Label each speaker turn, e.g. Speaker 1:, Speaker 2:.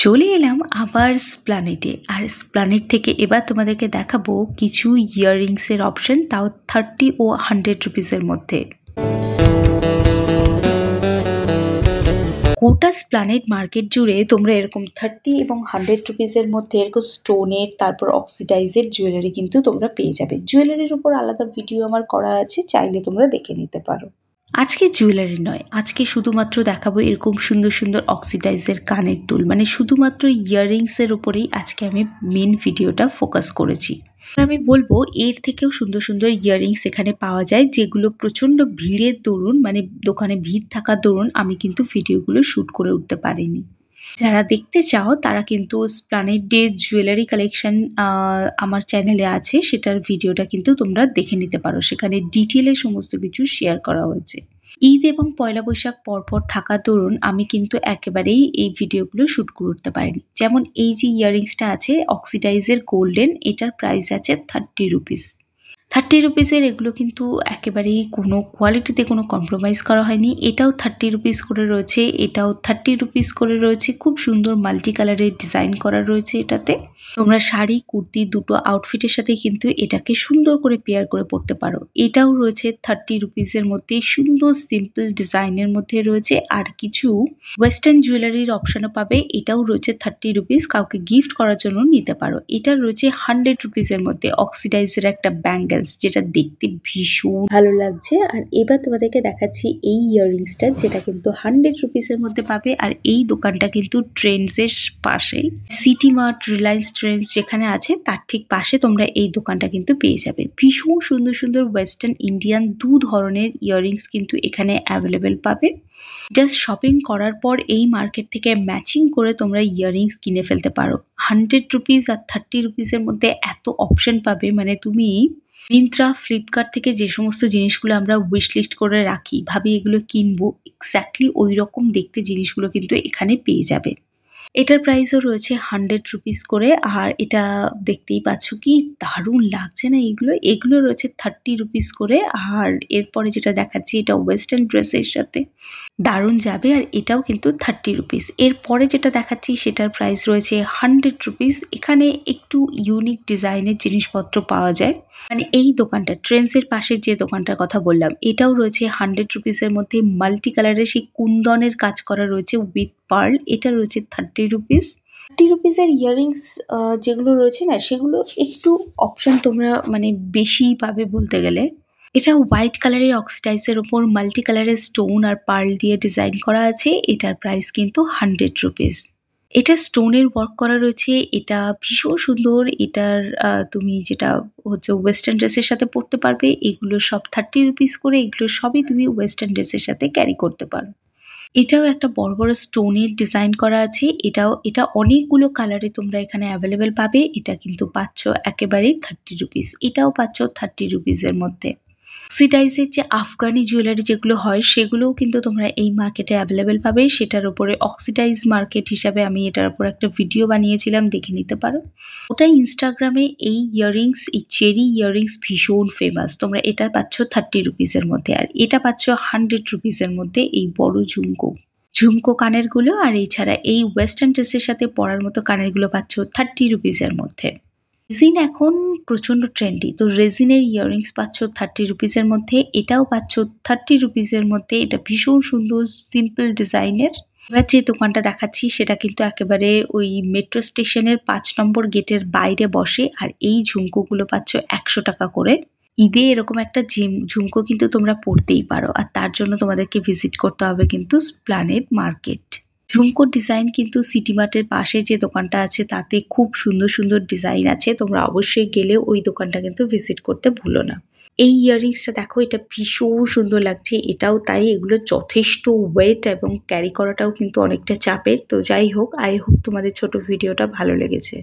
Speaker 1: চলে এলাম আবার স্প্লানেটে। আর স্প্লানেট থেকে এবার তোমাদেরকে দেখাবো কিছু ইয়াররিংসের অপশন, তাও 30 ও 100 রুপিসের মধ্যে। গোটা স্প্লানেট মার্কেট জুড়ে তোমরা এরকম 30 এবং 100 রুপিসের মধ্যে এরকম স্টোনের, তারপর অক্সিডাইজের জুয়েলারি কিন্তু তোমরা পেয়ে যাবে। জুয়েলারির উপর আলাদা ভিডিও আমার করা আছে, চাইলে তোমরা দেখে নিতে পারো। আজকে জুয়েলারি নয়, আজকে শুধুমাত্র দেখাবো এরকম সুন্দর সুন্দর অক্সিডাইজের কানের দুল, মানে শুধুমাত্র ইয়াররিংসের উপরেই আজকে আমি মেন ভিডিওটা ফোকাস করেছি। আমি বলবো এর থেকেও সুন্দর সুন্দর ইয়াররিংস এখানে পাওয়া যায়, যেগুলো প্রচণ্ড ভিড়ের দরুন, মানে দোকানে ভিড় থাকার দরুন আমি কিন্তু ভিডিওগুলো শ্যুট করে উঠতে পারিনি। যারা দেখতে চাও তারা কিন্তু স্প্লানেট ডে জুয়েলারি কালেকশন আমার চ্যানেলে আছে, সেটার ভিডিওটা কিন্তু তোমরা দেখে নিতে পারো। সেখানে ডিটেলে সমস্ত কিছু শেয়ার করা হয়েছে। ঈদ এবং পয়লা বৈশাখ পরপর থাকার দরুন আমি কিন্তু একেবারেই এই ভিডিওগুলো শ্যুট করে উঠতে পারিনি। যেমন এই যে ইয়াররিংসটা আছে অক্সিডাইজের গোল্ডেন, এটার প্রাইস আছে 30 রুপিস। 30 রুপিসের এগুলো কিন্তু একেবারেই কোনো কোয়ালিটিতে কোনো কম্প্রোমাইজ করা হয়নি। এটাও 30 রুপিস করে রয়েছে, এটাও 30 রুপিস করে রয়েছে। খুব সুন্দর মাল্টি কালারের ডিজাইন করা রয়েছে এটাতে। তোমরা শাড়ি, কুর্তি দুটো আউটফিটের সাথে কিন্তু এটাকে সুন্দর করে পেয়ার করে পরতে পারো। এটাও রয়েছে 30 রুপিসের মধ্যে, সুন্দর সিম্পল ডিজাইনের মধ্যে রয়েছে। আর কিছু ওয়েস্টার্ন জুয়েলারির অপশনও পাবে, এটাও রয়েছে 30 রুপিস, কাউকে গিফট করার জন্য নিতে পারো। এটা রয়েছে 100 রুপিসের মধ্যে, অক্সিডাইজের একটা ব্যাঙ্গেলস, যেটা দেখতে ভীষণ ভালো লাগছে। আর এবার তোমাদেরকে দেখাচ্ছি এই ইয়াররিংসটা, যেটা কিন্তু 100 রুপিসের মধ্যে পাবে। আর এই দোকানটা কিন্তু ট্রেন্ডসের পাশে, সিটি মার্ট, রিলায়েন্স ট্রেন্ডস যেখানে আছে তার ঠিক পাশে তোমরা এই দোকানটা কিন্তু পেয়ে যাবে। ভীষণ সুন্দর সুন্দর ওয়েস্টার্ন ইন্ডিয়ান দু ধরনের ইয়াররিংস কিন্তু এখানে অ্যাভেলেবেল পাবে। জাস্ট শপিং করার পর এই মার্কেট থেকে ম্যাচিং করে তোমরা ইয়াররিংস কিনে ফেলতে পারো। 100 রুপিস আর 30 রুপিসের মধ্যে এত অপশন পাবে, মানে তুমি মিন্ত্রা, ফ্লিপকার্ট থেকে যে সমস্ত জিনিসগুলো আমরা উইশ লিস্ট করে রাখি, ভাবি এগুলো কিনবো, এক্স্যাক্টলি ওই রকম দেখতে জিনিসগুলো কিন্তু এখানে পেয়ে যাবে। এটার প্রাইসও রয়েছে 100 রুপিস করে। আর এটা দেখতেই পাচ্ছ কি দারুণ লাগছে না, এগুলো রয়েছে 30 রুপিস করে। আর এরপরে যেটা দেখাচ্ছি এটা ওয়েস্টার্ন ড্রেসের সাথে দারুণ যাবে, আর এটাও কিন্তু 30 রুপিস। এরপরে যেটা দেখাচ্ছি সেটার প্রাইস রয়েছে 100 রুপিস। এখানে একটু ইউনিক ডিজাইনের জিনিসপত্র পাওয়া যায়। মানে এই দোকানটা ট্রেন্ডসের পাশে যে দোকানটার কথা বললাম, এটাও রয়েছে 100 রুপিসের মধ্যে, মাল্টি কালারের সেই কুন্দনের কাজ করা রয়েছে উইথ পার্ল, এটা রয়েছে 30 রুপিস। 30 রুপিসের ইয়াররিংস যেগুলো রয়েছে না, সেগুলো একটু অপশন তোমরা মানে বেশি পাবে বলতে গেলে। এটা হোয়াইট কালারের অক্সিডাইজের ওপর মাল্টি কালারের স্টোন আর পার্ল দিয়ে ডিজাইন করা আছে। এটার প্রাইস কিন্তু 100 রুপিস। এটা স্টোনের ওয়ার্ক করা রয়েছে, এটা ভীষণ সুন্দর। এটার তুমি যেটা হচ্ছে ওয়েস্টার্ন ড্রেসের সাথে পরতে পারবে। এগুলো সব 30 রুপিস করে, এগুলো সবই তুমি ওয়েস্টার্ন ড্রেসের সাথে ক্যারি করতে পারো। এটাও একটা বড় বড় স্টোনের ডিজাইন করা আছে। এটা অনেকগুলো কালারে তোমরা এখানে অ্যাভেলেবেল পাবে। এটা কিন্তু পাচ্ছ একেবারেই 30 রুপিস। এটাও পাচ্ছ 30 রুপিসের মধ্যে। অক্সিডাইজের যে আফগানি জুয়েলারি যেগুলো হয়, সেগুলোও কিন্তু তোমরা এই মার্কেটে অ্যাভেলেবেল পাবে। সেটার উপরে অক্সিডাইজ মার্কেট হিসাবে আমি এটার উপর একটা ভিডিও বানিয়েছিলাম, দেখে নিতে পারো। ওটা ইনস্টাগ্রামে এই ইয়াররিংস, এই চেরি ইয়াররিংস ভীষণ ফেমাস। তোমরা এটা পাচ্ছ 30 রুপিসের মধ্যে। আর এটা পাচ্ছ 100 রুপিসের মধ্যে, এই বড় ঝুমকো কানেরগুলো। আর এছাড়া এই ওয়েস্টার্ন ড্রেসের সাথে পরার মতো কানেরগুলো পাচ্ছ 30 রুপিসের মধ্যে। রেজিন এখন প্রচণ্ড ট্রেন্ডি, তো রেজিনের ইয়াররিংস পাচ্ছ 30 রুপিসের মধ্যে। এটাও পাচ্ছ 30 রুপিসের মধ্যে। এটা ভীষণ সুন্দর সিম্পল ডিজাইনের। এবার যে দোকানটা দেখাচ্ছি সেটা কিন্তু একেবারে ওই মেট্রো স্টেশনের 5 নম্বর গেটের বাইরে বসে। আর এই ঝুমকোগুলো পাচ্ছ 100 টাকা করে। ঈদে এরকম একটা ঝুমকো কিন্তু তোমরা পরতেই পারো, আর তার জন্য তোমাদেরকে ভিজিট করতে হবে কিন্তু স্প্লানেট মার্কেট। ঝুমকোর ডিজাইন কিন্তু সিটি মার্টের পাশে যে দোকানটা আছে তাতে খুব সুন্দর সুন্দর ডিজাইন আছে। তোমরা অবশ্যই গেলে ওই দোকানটা কিন্তু ভিজিট করতে ভুলো না। এই ইয়াররিংসটা দেখো, এটা ভীষণ সুন্দর লাগছে। এটাও তাই, এগুলো যথেষ্ট ওয়েট এবং ক্যারি করাটাও কিন্তু অনেকটা চাপের। তো যাই হোক, আই হোপ তোমাদের ছোট ভিডিওটা ভালো লেগেছে।